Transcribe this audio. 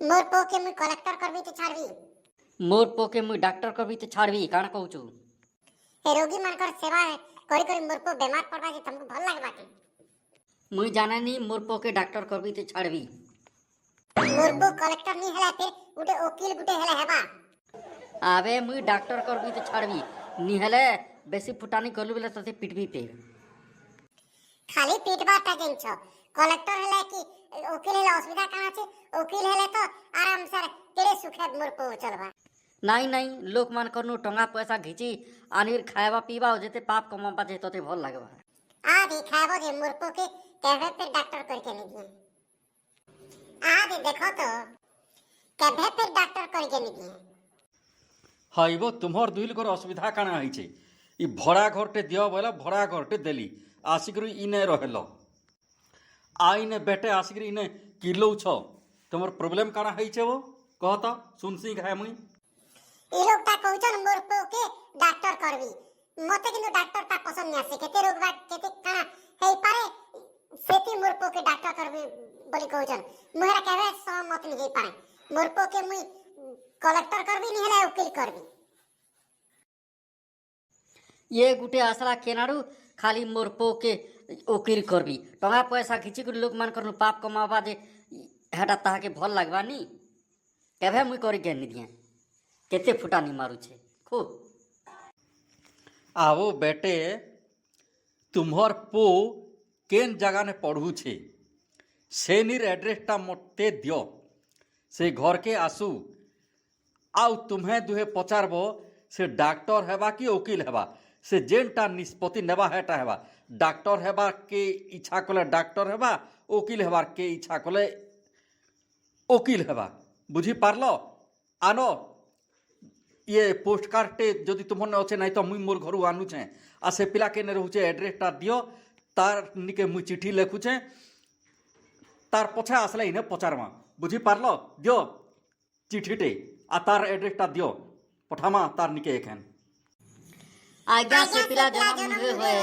मोर पो के मुई कलेक्टर करबी तो छाड़बी। मोर पो के मुई डॉक्टर करबी तो छाड़बी काण कहूचु। ए रोगी मानकर सेवा करी करी मोर पो बीमार पड़बा जे तुमको भल लागे बाटे। मुई जाना नहीं मोर पो के डॉक्टर करबी तो छाड़बी। मोर पो कलेक्टर नहीं हेला फिर गुटे वकील गुटे हेला हेबा। आबे मुई डॉक्टर करबी तो छाड़बी निहले बेसी फुटानी करलु बेले तते पिटबी पे। खाली पीटबाटा जिनछ कलेक्टर हेला कि वकील हेला असुविधा काना छे। वकील हेले तो आराम से तेरे सुखे मोर पो चलबा। नहीं नहीं लोक मान करनु टंगा पैसा घिची आनिर खाएबा पीबा हो जेते पाप कमाबा जे तते भल लागबा। आ दिखाबो जे मोर पो के केभे पे डॉक्टर करके नहीं दिए। आ दे देखो तो केभे पे डॉक्टर करके नहीं दिए। हाइबो तुम्हर दुहिलकर असुविधा काना होइछे। इ भड़ा घरटे दियो बोला भड़ा घरटे देली आसिकरी इने रहेलो आइने बेटे आसिकरी इने किलो छ तुमर प्रॉब्लम काना होइछे वो कहता सुनसी घाय मुई। ई लोग ता कहउछन मोर पो के डॉक्टर करबी मते किनु डॉक्टर ता पसंद नहीं आसे केते रोग बा केते काना हेई पारे सेती मोर पो के डॉक्टर करबी बोली कहउछन। मोहरा कहबे सहमत नहीं हेई पारे मोर पो के मुई कलेक्टर करबी नहीं हेला वकील करबी। ये गुटे आसरा केनाडू खाली मोर पो के वकील करबी टंगा पैसा घिची कर लोक मान करनु पाप कमाबा जे हेटा ताहाके भल लागबा नी केभे मुई करी के नी दिया केते फुटानी मारू छे खो। आवो बेटे तुम्हर पो केन जगह ने पढ़ू छे से निर एड्रेसटा मते दियो से घर के आसू आउ तुम्हें दुहे पचारबो से डॉक्टर हेबा कि वकील हेबा से जेनटा निष्पत्ति नेबा हेटा हेबा। डॉक्टर हेबा के इच्छा कले डॉक्टर हेबा वकील हेबार के इच्छा कले वकील हेबा बुझी पारलो। आनो ये पोस्ट कार्डटे जदि तुमने अच्छे नहीं तो मुई मोर घर आनुछे आ से पिला के रोचे एड्रेसटा दियो तार निके मुई चिठी लेखुछे तार पछे आसले इने पचारमा बुझी पारलो दियो चिठीटे आ तार एड्रेसटा दियो पठामा तार निके एखेन आज्ञा से पिला जन्म हुए